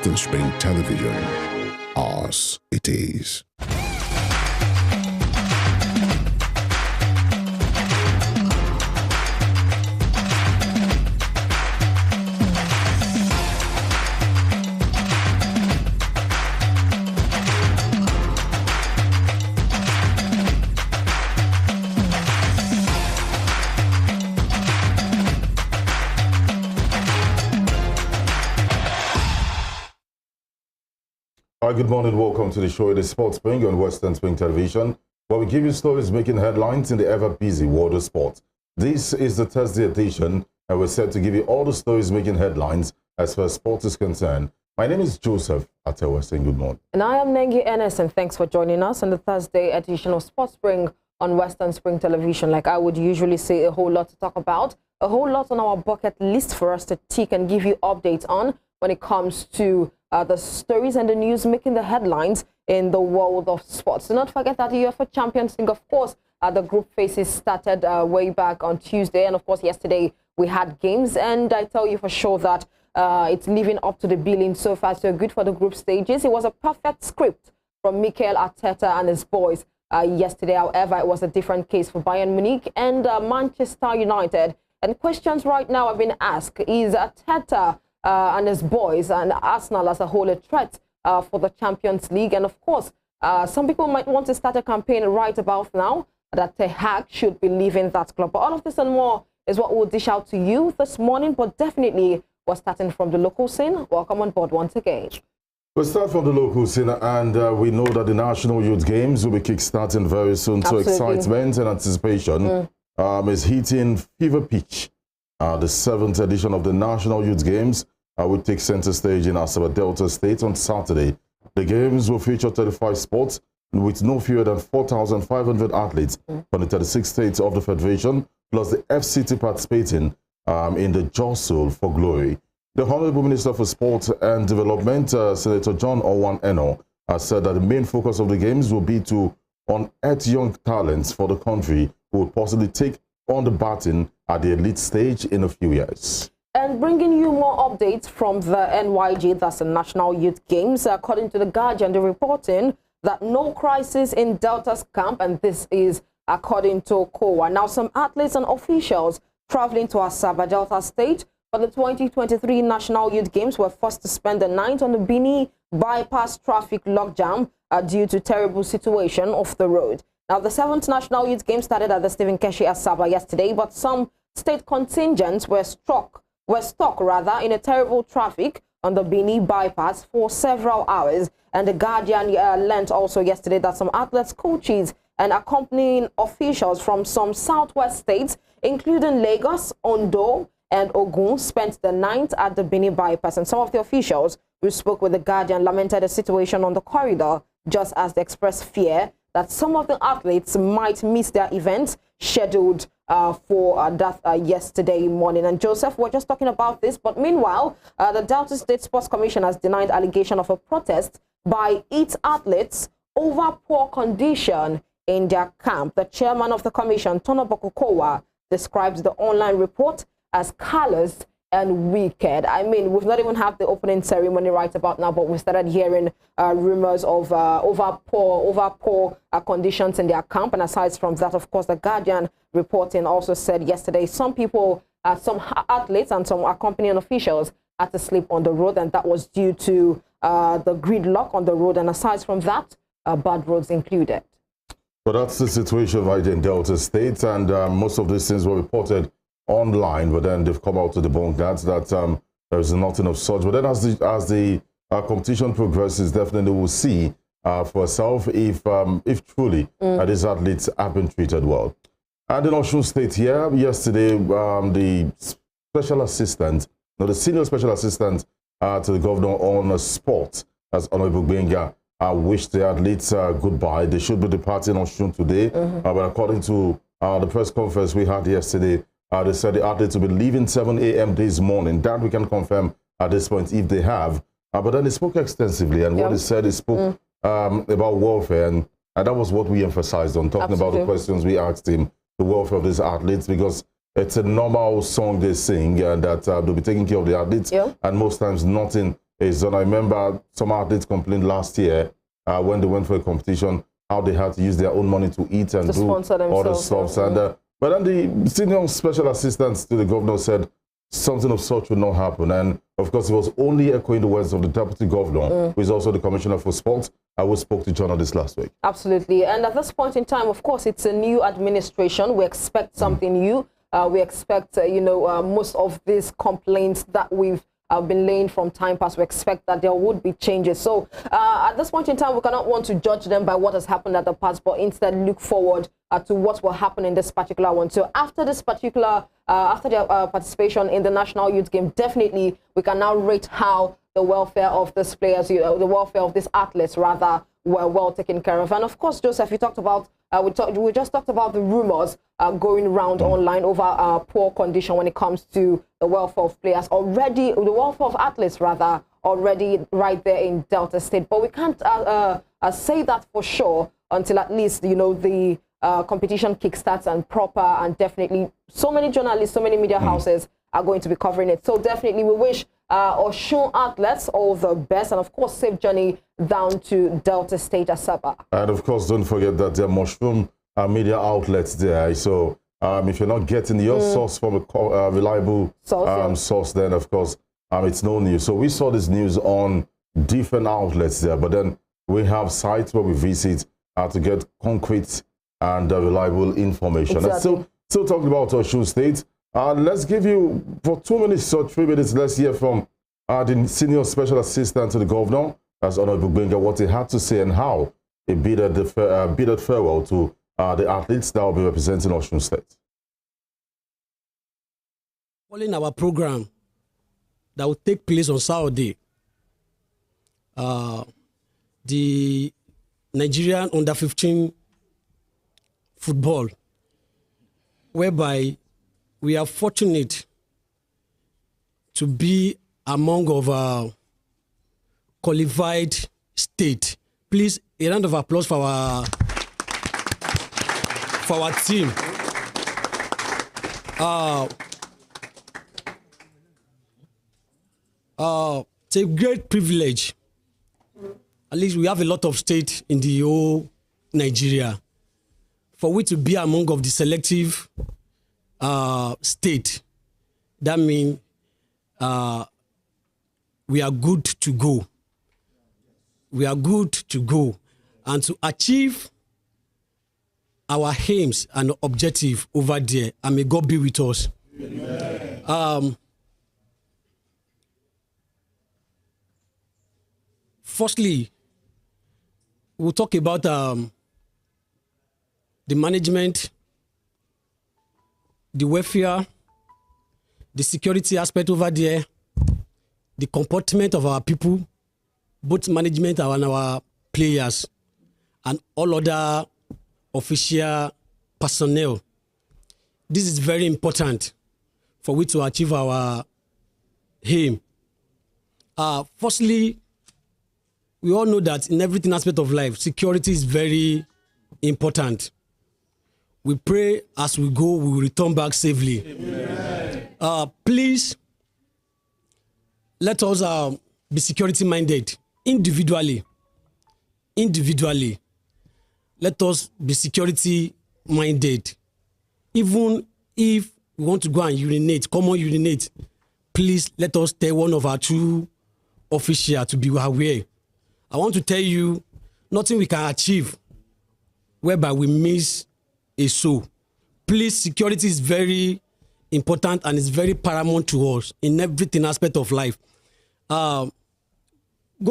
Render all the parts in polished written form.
Western Spring Television. Ours it is. Hi, good morning. Welcome to the show. It is Sp0Rt Spring on Western Spring Television, where we give you stories making headlines in the ever-busy world of sport. This is the Thursday edition, and we're set to give you all the stories making headlines as far as sport is concerned. My name is Sp0Rt ATEWEH, saying good morning. And I am NENGI, and thanks for joining us on the Thursday edition of Sp0Rt Spring on Western Spring Television. Like I would usually say, a whole lot to talk about, a whole lot on our bucket list for us to tick and give you updates on when it comes to the stories and the news making the headlines in the world of sports. Do not forget that the UEFA Champions League, of course, the group phases started way back on Tuesday. And of course, yesterday we had games. And I tell you for sure that it's living up to the billing so far. So good for the group stages. It was a perfect script from Mikel Arteta and his boys yesterday. However, it was a different case for Bayern Munich and Manchester United. And questions right now have been asked. Is Arteta and his boys and Arsenal as a whole a threat for the Champions League? And of course, some people might want to start a campaign right about now that ATEWEH should be leaving that club. But all of this and more is what we'll dish out to you this morning. But definitely, we're starting from the local scene. Welcome on board once again. We'll start from the local scene, and we know that the National Youth Games will be kick-starting very soon. Absolutely. So excitement and anticipation is hitting fever pitch. The 7th edition of the National Youth Games will take center stage in Asaba Delta State on Saturday. The games will feature 35 sports with no fewer than 4,500 athletes from the 36 states of the Federation, plus the FCT participating in the jostle for glory. The Honorable Minister for Sport and Development, Senator John Owan Eno, has said that the main focus of the games will be to unearth young talents for the country who will possibly take on the baton at the elite stage in a few years. And bringing you more updates from the NYG, that's the National Youth Games. According to The Guardian, they're reporting that no crisis in Delta's camp, and this is according to COA. Now, some athletes and officials traveling to Asaba Delta State for the 2023 National Youth Games were forced to spend the night on the Bini bypass traffic logjam due to terrible situation off the road. Now, the 7th National Youth Games started at the Stephen Keshi Asaba yesterday, but some state contingents were stuck in a terrible traffic on the Bini bypass for several hours. And The Guardian learned also yesterday that some athletes, coaches, and accompanying officials from some southwest states, including Lagos, Ondo, and Ogun, spent the night at the Bini bypass. And some of the officials who spoke with The Guardian lamented the situation on the corridor, just as they expressed fear that some of the athletes might miss their events scheduled for that yesterday morning. And Joseph, we're just talking about this, but meanwhile, the Delta State Sports Commission has denied allegation of a protest by its athletes over poor condition in their camp. The chairman of the commission, Tono Bokukowa, describes the online report as callous and wicked. I mean, we've not even had the opening ceremony right about now, but we started hearing rumors of over poor conditions in their camp. And aside from that, of course, The Guardian reporting also said yesterday some people, some athletes and some accompanying officials had to sleep on the road, and that was due to the gridlock on the road. And aside from that, bad roads included. But that's the situation right in Delta State, and most of these things were reported online, but then they've come out to debunk that there is nothing of such. But then as the competition progresses, definitely we'll see for ourselves if truly these athletes have been treated well. And in Osun State here, yesterday, the senior special assistant to the governor on sport, as Honorable Benga, wished the athletes goodbye. They should be departing Osun today. But according to the press conference we had yesterday, they said the athletes will be leaving 7 a.m. this morning. That we can confirm at this point if they have. But then they spoke extensively, and what they said, they spoke about welfare, and that was what we emphasized on, talking about the questions we asked him, the welfare of these athletes, because it's a normal song they sing, and that they'll be taking care of the athletes, and most times nothing is done. I remember some athletes complained last year when they went for a competition, how they had to use their own money to eat and do all the stuff. And but then the senior special assistants to the governor said something of such would not happen. And of course, it was only echoing the words of the deputy governor, who is also the commissioner for sports, who spoke to journalists last week. Absolutely. And at this point in time, of course, it's a new administration. We expect something new. We expect, most of these complaints that we've been laying from time past, we expect that there would be changes. So at this point in time, we cannot want to judge them by what has happened at the past, but instead look forward to what will happen in this particular one. So after this particular, after their participation in the National Youth Game, definitely we can now rate how the welfare of these players, the welfare of these athletes, rather, were well taken care of. And of course, Joseph, you talked about, we just talked about the rumors going around online over poor condition when it comes to the welfare of players already, the welfare of athletes, rather, already right there in Delta State. But we can't say that for sure until at least, the competition kickstarts and proper, and definitely so many journalists, so many media houses are going to be covering it. So definitely we wish Osun athletes all the best, and of course safe journey down to Delta State, Asaba. And of course, don't forget that there are mushroom media outlets there. So if you're not getting your source from a reliable source, then of course it's no news. So we saw this news on different outlets there, but then we have sites where we visit to get concrete and reliable information. Exactly. And still talking about Osun State. Let's give you, for 2 minutes or 3 minutes, let's hear from the senior special assistant to the governor, as Honorable Benga, what he had to say and how he bidded farewell to the athletes that will be representing Osun State. Following our program that will take place on Saturday, the Nigerian under-15 football, whereby we are fortunate to be among of our qualified state. Please, a round of applause for our team. It's a great privilege. At least we have a lot of states in the whole Nigeria. For we to be among of the selective state, that means we are good to go. We are good to go. And to achieve our aims and objective over there, and may God be with us. Firstly, we'll talk about the management, the welfare, the security aspect over there, the comportment of our people, both management and our players, and all other official personnel. This is very important for we to achieve our aim. Firstly, we all know that in everything aspect of life, security is very important. We pray as we go, we will return back safely. Please, let us be security minded individually. Let us be security minded. Even if we want to go and urinate, come on urinate, please let us tell one of our two officials to be aware. I want to tell you, nothing we can achieve whereby we miss a soul. Please, security is very important and it's very paramount to us in everything aspect of life. Go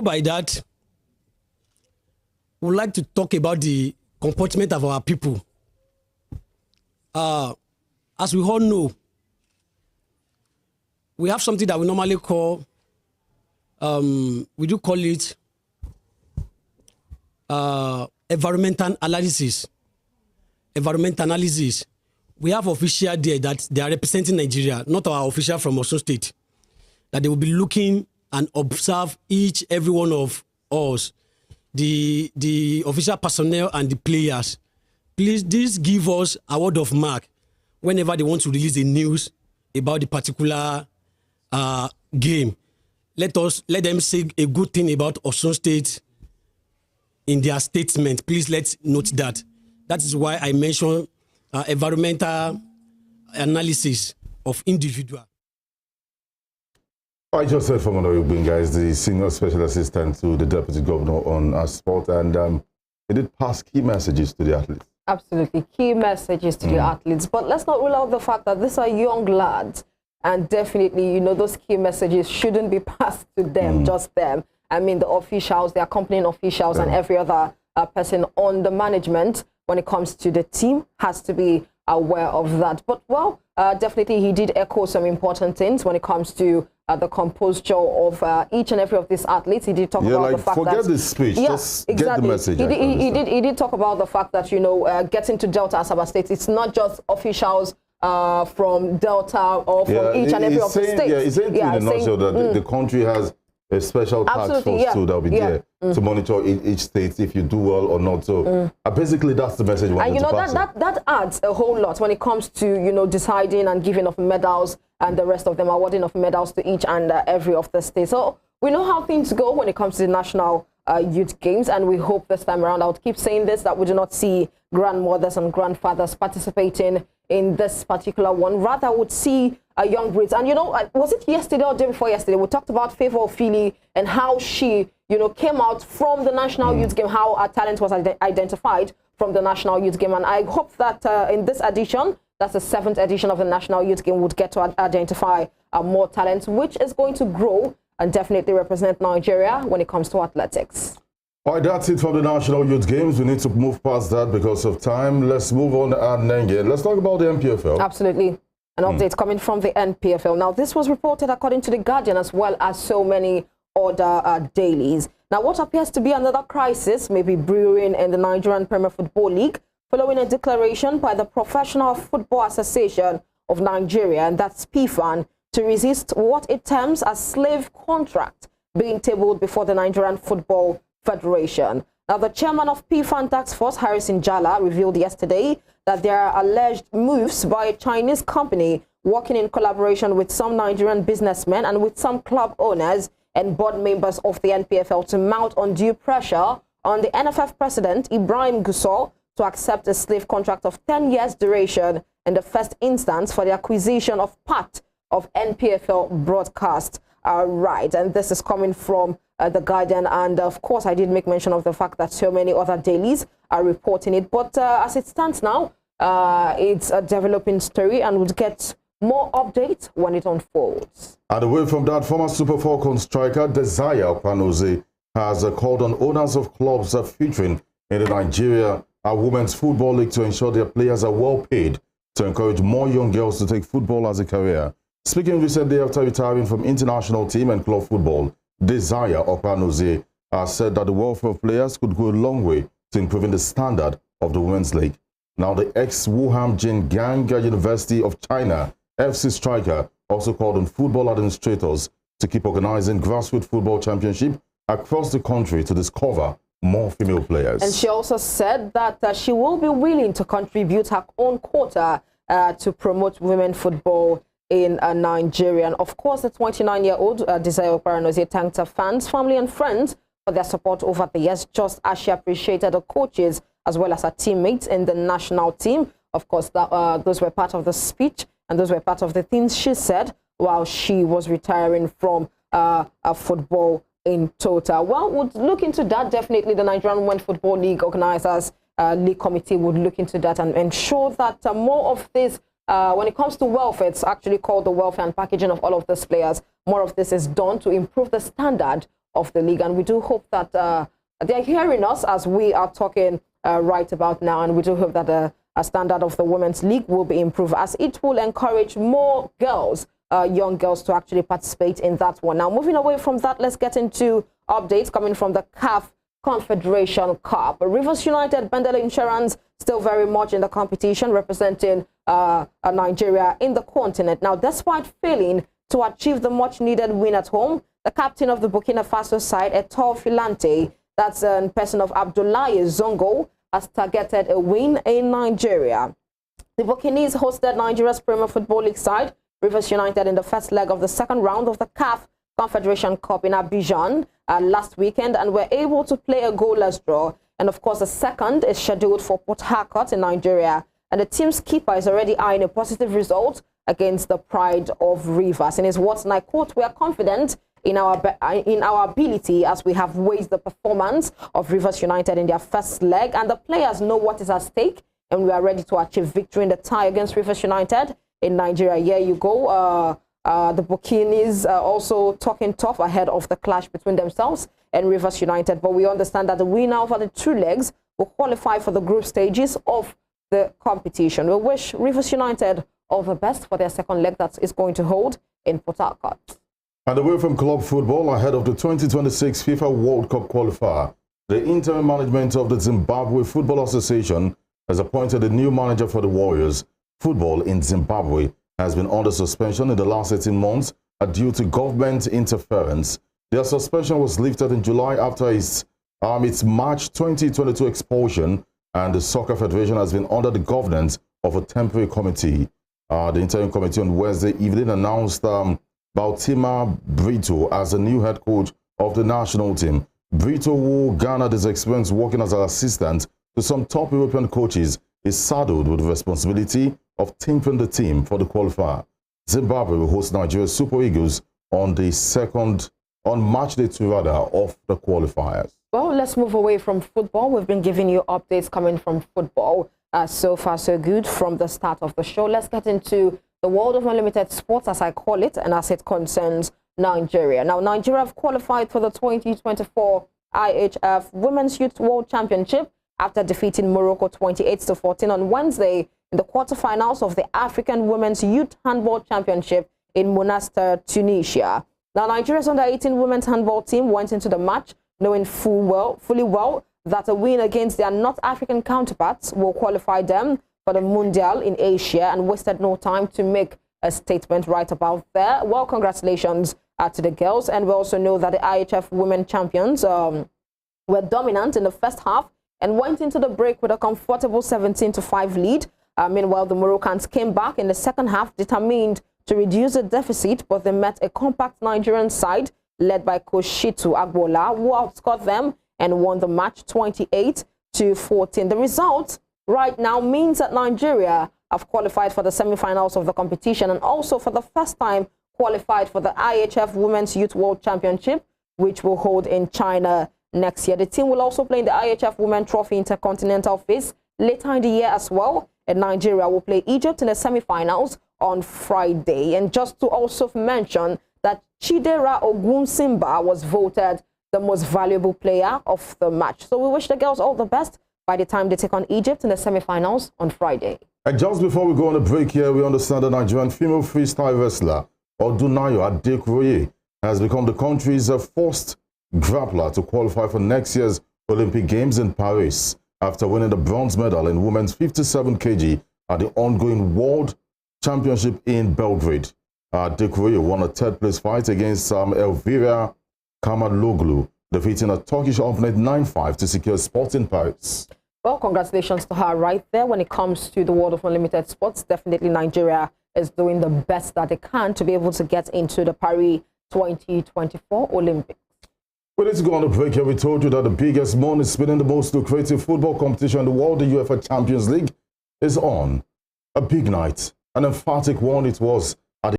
by that. We'd like to talk about the comportment of our people. As we all know, we have something that we normally call, we do call it environmental analysis. We have officials there that they are representing Nigeria, not our official from Osun State, that they will be looking and observe every one of us, the official personnel and the players. Please, this give us a word of mark whenever they want to release the news about the particular game. let them say a good thing about Osun State in their statement. Please let's note that. That is why I mentioned environmental analysis of individual. I just heard from Honorable Benga, is the Senior Special Assistant to the Deputy Governor on sport, and he did pass key messages to the athletes. Absolutely, key messages to the athletes. But let's not rule out the fact that these are young lads, and definitely, you know, those key messages shouldn't be passed to them, just them. I mean, the officials, the accompanying officials, and every other person on the management when it comes to the team has to be aware of that. But, well, definitely he did echo some important things when it comes to the composure of each and every of these athletes. He did talk about the fact forget that... the speech, just get the message. He did talk about the fact that, you know, getting to Delta Asaba State, it's not just officials from Delta or from each and every of the states. Yeah, he's saying in a nutshell that the country has a special task force too that will be there to monitor each state if you do well or not. So basically that's the message. And you know, that adds a whole lot when it comes to, you know, deciding and giving of medals and the rest of them, awarding of medals to each and every of the states. So we know how things go when it comes to the national youth games, and we hope this time around, I'll keep saying this, that we do not see grandmothers and grandfathers participating in this particular one. Rather, would see young breeds. And, you know, was it yesterday or day before yesterday, we talked about Favor Ofili and how she, you know, came out from the national youth game, how her talent was identified from the national youth game. And I hope that in this edition, that's the 7th edition of the national youth game, would get to identify more talent, which is going to grow and definitely represent Nigeria when it comes to athletics. All right, that's it for the National Youth Games. We need to move past that because of time. Let's move on to NENGI. Let's talk about the NPFL. Absolutely. An update coming from the NPFL. Now, this was reported according to The Guardian as well as so many other dailies. Now, what appears to be another crisis may be brewing in the Nigerian Premier Football League following a declaration by the Professional Football Association of Nigeria, and that's PFAN, to resist what it terms as slave contract being tabled before the Nigerian Football Federation. Now, the chairman of PFAN Task Force, Harrison Jala, revealed yesterday that there are alleged moves by a Chinese company working in collaboration with some Nigerian businessmen and with some club owners and board members of the NPFL to mount undue pressure on the NFF president, Ibrahim Gusau, to accept a slave contract of 10 years duration in the first instance for the acquisition of part of NPFL broadcast. Right, and this is coming from The Guardian, and of course I did make mention of the fact that so many other dailies are reporting it, but as it stands now, it's a developing story and we'll get more updates when it unfolds. And away from that, former Super Falcons striker Desire Okpanozie has called on owners of clubs featuring in the Nigeria Women's Football League to ensure their players are well paid to encourage more young girls to take football as a career. Speaking recently after retiring from international team and club football, Desire Okpanozie said that the welfare of players could go a long way to improving the standard of the women's league. Now, the ex-Wuhan Jingang University of China FC striker also called on football administrators to keep organizing grassroots football championship across the country to discover more female players. And she also said that she will be willing to contribute her own quota to promote women football in Nigeria. And of course, the 29-year-old Desire Okpanozie thanked her fans, family and friends for their support over the years, just as she appreciated the coaches as well as her teammates in the national team. Of course, those were part of the speech and those were part of the things she said while she was retiring from football in total. Well, would look into that. Definitely the Nigerian Women Football League organizers league committee would look into that and ensure that more of this, when it comes to welfare, it's actually called the welfare and packaging of all of these players, more of this is done to improve the standard of the league. And we do hope that they're hearing us as we are talking right about now. And we do hope that the standard of the women's league will be improved, as it will encourage more girls, young girls, to actually participate in that one. Now, moving away from that, let's get into updates coming from the CAF Confederation Cup. Rivers United, Bendel Insurance, still very much in the competition, representing Nigeria in the continent. Now, despite failing to achieve the much-needed win at home, the captain of the Burkina Faso side, Eto'o Filante, that's in person of Abdoulaye Zongo, has targeted a win in Nigeria. The Burkinese hosted Nigeria's Premier Football League side, Rivers United, in the first leg of the second round of the CAF Confederation Cup in Abidjan last weekend and were able to play a goalless draw. And of course, the second is scheduled for Port Harcourt in Nigeria. And the team's keeper is already eyeing a positive result against the Pride of Rivers. In his words, and I quote, "We are confident in our ability as we have raised the performance of Rivers United in their first leg, and the players know what is at stake, and we are ready to achieve victory in the tie against Rivers United in Nigeria." Here you go. The Burkinis also talking tough ahead of the clash between themselves and Rivers United. But we understand that the winner of the two legs will qualify for the group stages of the competition. We wish Rivers United all the best for their second leg that is going to hold in Port Harcourt. And away from club football, ahead of the 2026 FIFA World Cup qualifier, the interim management of the Zimbabwe Football Association has appointed a new manager for the Warriors. Football in Zimbabwe has been under suspension in the last 18 months due to government interference. Their suspension was lifted in July after its March 2022 expulsion, and the Soccer Federation has been under the governance of a temporary committee. The interim committee on Wednesday evening announced Baltima Brito as the new head coach of the national team. Brito, who garnered his experience working as an assistant to some top European coaches, is saddled with the responsibility of tinkering the team for the qualifier. Zimbabwe will host Nigeria's Super Eagles on March day 2 of the qualifiers. Well, let's move away from football. We've been giving you updates coming from football. So far, so good from the start of the show. Let's get into the world of unlimited sports, as I call it, and as it concerns Nigeria. Now, Nigeria have qualified for the 2024 IHF Women's Youth World Championship after defeating Morocco 28-14 on Wednesday in the quarterfinals of the African Women's Youth Handball Championship in Monastir, Tunisia. Now, Nigeria's under-18 women's handball team went into the match knowing fully well that a win against their North African counterparts will qualify them for the Mundial in Asia, and wasted no time to make a statement right about there. Well, congratulations to the girls. And we also know that the IHF women champions were dominant in the first half and went into the break with a comfortable 17-5 lead. Meanwhile, the Moroccans came back in the second half determined to reduce the deficit, but they met a compact Nigerian side led by coach Shitu Agbola, who outscored them and won the match 28-14. The result right now means that Nigeria have qualified for the semi-finals of the competition and also for the first time qualified for the IHF Women's Youth World Championship, which will hold in China next year. The team will also play in the IHF Women Trophy Intercontinental phase later in the year as well, and Nigeria will play Egypt in the semi-finals on Friday. And just to also mention that Chidera Ogunsimba was voted the most valuable player of the match. So we wish the girls all the best by the time they take on Egypt in the semi-finals on Friday. And just before we go on a break here, we understand that Nigerian female freestyle wrestler Odunayo Adekoye has become the country's first grappler to qualify for next year's Olympic Games in Paris after winning the bronze medal in women's 57 kg at the ongoing World Championship in Belgrade. Adekoye won a third-place fight against Elvira Kamaloglu, defeating a Turkish opponent 9-5 to secure a spot in Paris. Well, congratulations to her right there. When it comes to the world of unlimited sports, definitely Nigeria is doing the best that they can to be able to get into the Paris 2024 Olympics. Well, let's go on a break here. We told you that the biggest money spinning, the most lucrative football competition in the world, the UEFA Champions League, is on. A big night, an emphatic one it was